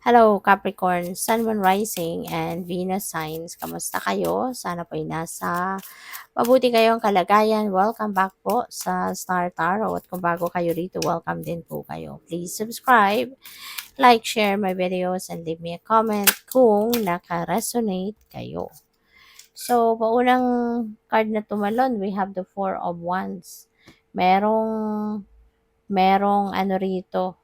Hello Capricorn, Sun, Moon, Rising, and Venus signs. Kamusta kayo? Sana po'y nasa mabuti kayong kalagayan. Welcome back po sa Star Tarot. At kung bago kayo rito, welcome din po kayo. Please subscribe, like, share my videos, and leave me a comment kung naka-resonate kayo. So, paunang card na tumalon, we have the Four of Wands. Merong ano rito,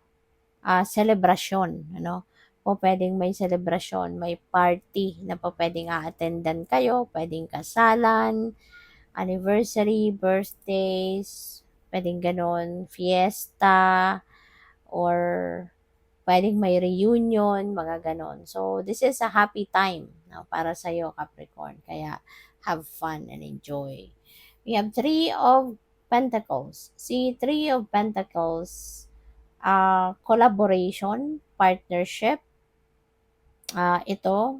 selebrasyon, ano? O pwedeng may selebrasyon, may party na po pwedeng a-attendan kayo, pwedeng kasalan, anniversary, birthdays, pwedeng ganon, fiesta, or pwedeng may reunion, mga ganon. So, this is a happy time no, para sa'yo, Capricorn. Kaya, have fun and enjoy. We have Three of Pentacles. Si Three of Pentacles, collaboration, partnership, ito,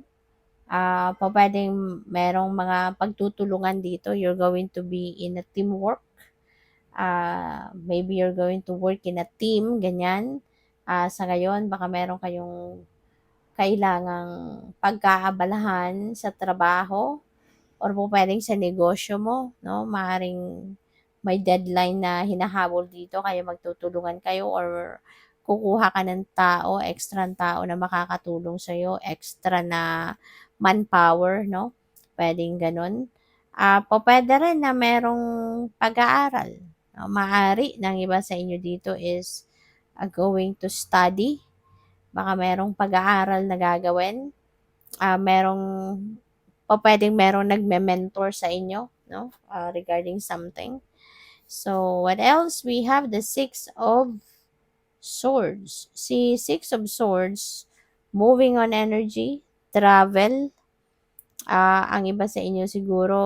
pwedeng merong mga pagtutulungan dito. You're going to be in a teamwork. Maybe you're going to work in a team, ganyan. Sa ngayon, baka meron kayong kailangang pagkaabalahan sa trabaho or po pwedeng sa negosyo mo, no? Maaaring may deadline na hinahabol dito, kaya magtutulungan kayo or kukuha ka ng tao, extra tao na makakatulong sa'yo, extra na manpower, no? Pwedeng ganun. Pwede rin na merong pag-aaral. No? Maaari ng iba sa inyo dito is going to study. Baka merong pag-aaral na gagawin. Merong pwedeng merong nagme-mentor sa inyo, no? Regarding something. So, what else? We have the Six of Swords. Si Six of Swords, moving on energy, travel. Ang iba sa inyo siguro,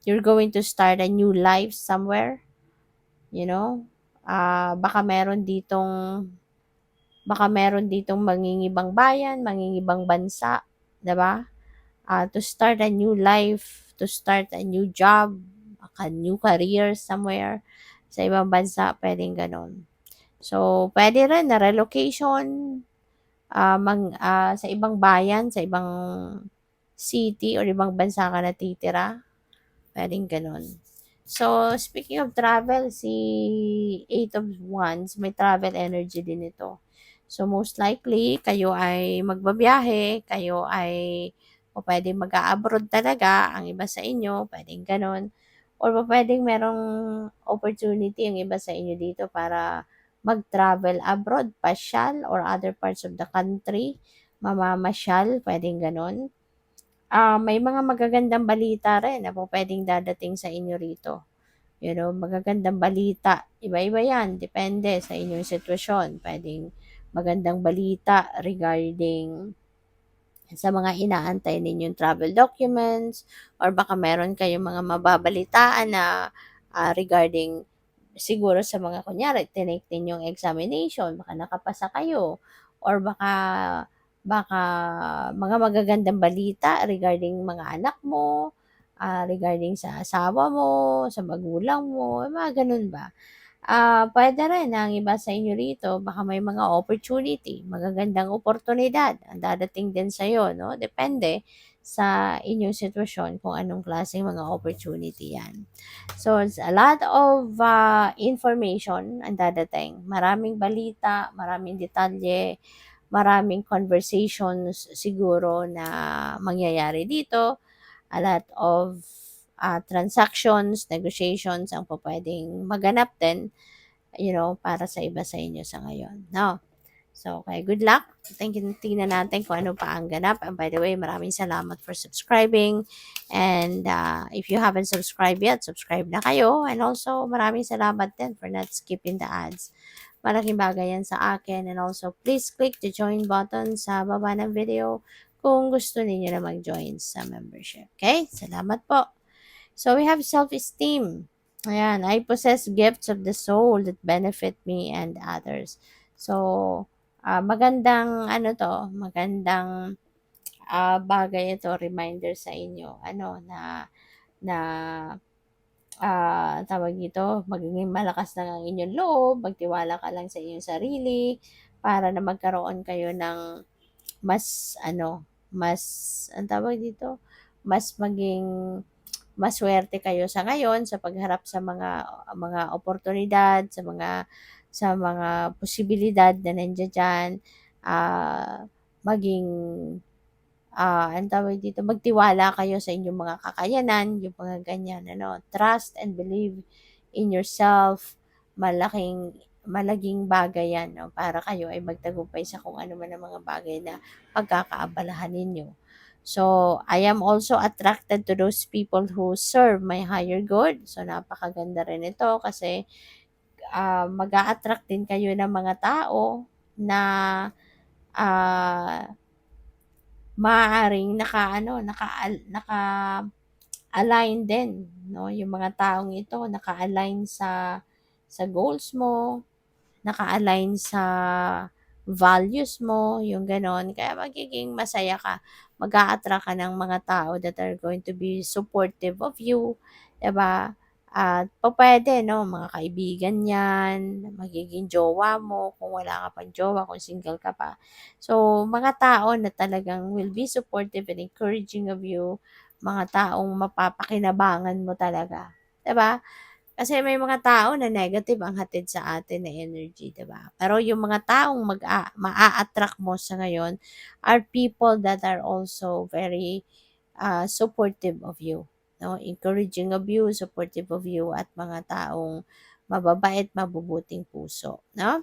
you're going to start a new life somewhere. You know? Baka meron ditong mangingibang bayan, mangingibang bansa, 'di ba? To start a new life, to start a new job, a new career somewhere sa ibang bansa, pwedeng ganon. So, pwede rin na relocation, sa ibang bayan, sa ibang city or ibang bansa ka natitira, pwedeng ganon. So, speaking of travel, si Eight of Wands, may travel energy din ito. So, most likely, kayo ay magbabiyahe, kayo ay o pwedeng mag-a-abroad talaga, ang iba sa inyo, pwedeng ganon. Or pwedeng merong opportunity ang iba sa inyo dito para mag-travel abroad, pasyal, or other parts of the country, mamamasyal, pwedeng ganon. May mga magagandang balita rin na pwedeng dadating sa inyo rito. You know, magagandang balita. Iba-iba yan. Depende sa inyong sitwasyon. Pwedeng magandang balita regarding sa mga inaantay ninyong travel documents or baka meron kayong mga mababalitaan na regarding siguro sa mga kunyari, tinake ninyong examination, baka nakapasa kayo or baka baka mga magagandang balita regarding mga anak mo, regarding sa asawa mo, sa magulang mo, mga ganun ba. Puwede rin ang iba sa inyo rito baka may mga opportunity, magagandang oportunidad ang dadating din sa'yo 'no, depende sa inyong sitwasyon kung anong klaseng mga opportunity 'yan. So, it's a lot of, information ang dadating, maraming balita, maraming detalye, maraming conversations siguro na mangyayari dito, a lot of, transactions, negotiations ang pupuwedeng maganap din, you know, para sa iba sa inyo sa ngayon, 'no? So, okay, good luck. Tingnan natin kung ano pa ang ganap. And by the way, maraming salamat for subscribing. And if you haven't subscribed yet, subscribe na kayo. And also, maraming salamat din for not skipping the ads. Malaking bagay yan sa akin. And also, please click the join button sa baba ng video kung gusto niyo na mag-join sa membership. Okay? Salamat po. So, we have self-esteem. Ayan, I possess gifts of the soul that benefit me and others. So, magandang magandang bagay ito, reminder sa inyo, na tawag dito, magiging malakas lang ang inyong loob, magtiwala ka lang sa inyong sarili, para na magkaroon kayo ng mas mas ang tawag dito, mas maging maswerte kayo sa ngayon sa pagharap sa mga oportunidad, sa mga posibilidad na nandiya diyan, maging, anong tawag dito, magtiwala kayo sa inyong mga kakayanan, yung mga ganyan trust and believe in yourself, malaking bagay yan para kayo ay magtagumpay sa kung ano man ang mga bagay na pagkakaabalahan ninyo. So, I am also attracted to those people who serve my higher good. So, napakaganda rin ito kasi mag-a-attract din kayo ng mga tao na ah, maaaring naka-align din, no? Yung mga taong ito naka-align sa goals mo, naka-align sa values mo, yung gano'n. Kaya magiging masaya ka. Mag-a-attract ka ng mga tao that are going to be supportive of you, 'di ba? At pupuwede 'no, mga kaibigan 'yan, magiging jowa mo kung wala ka pang jowa, kung single ka pa. So, mga tao na talagang will be supportive and encouraging of you, mga taong mapapakinabangan mo talaga, 'di ba? Kasi may mga tao na negative ang hatid sa atin na energy, 'di ba? Pero yung mga taong maa-attract mo sa ngayon are people that are also very supportive of you, no? Encouraging of you, supportive of you, at mga taong mababait, mabubuting puso, no?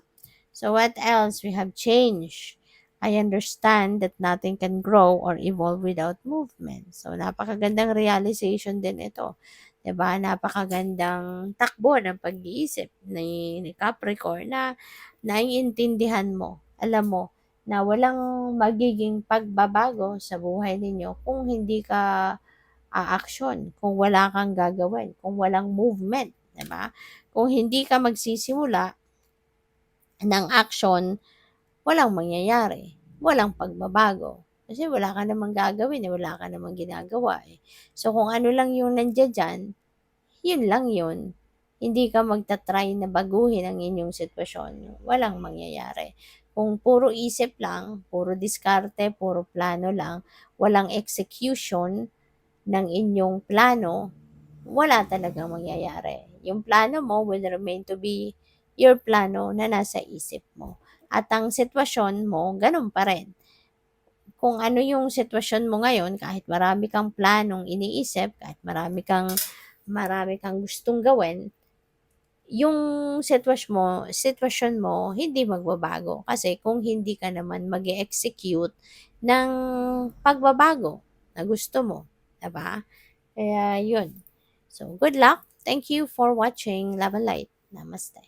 So what else? We have change. I understand that nothing can grow or evolve without movement. So napakagandang realization din ito. 'Di ba? Napakagandang takbo ng pag-iisip ni Capricorn na naiintindihan mo, alam mo na walang magiging pagbabago sa buhay ninyo kung hindi ka aaksyon, kung wala kang gagawin, kung walang movement, 'di ba? Kung hindi ka magsisimula ng action, walang mangyayari, walang pagbabago. Kasi wala ka namang gagawin, wala ka namang ginagawa eh. So kung ano lang yung nandiyan diyan, yun lang yun. Hindi ka magta-try na baguhin ang inyong sitwasyon, walang mangyayari. Kung puro isip lang, puro diskarte, puro plano lang, walang execution ng inyong plano, wala talagang mangyayari. Yung plano mo will remain to be your plano na nasa isip mo. At ang sitwasyon mo, ganun pa rin. Kung ano yung sitwasyon mo ngayon, kahit marami kang planong iniisip, kahit marami kang gustong gawin, yung sitwasyon mo hindi magbabago. Kasi kung hindi ka naman mag execute ng pagbabago na gusto mo, 'di ba? Kaya yun. So, good luck. Thank you for watching Love and Light. Namaste.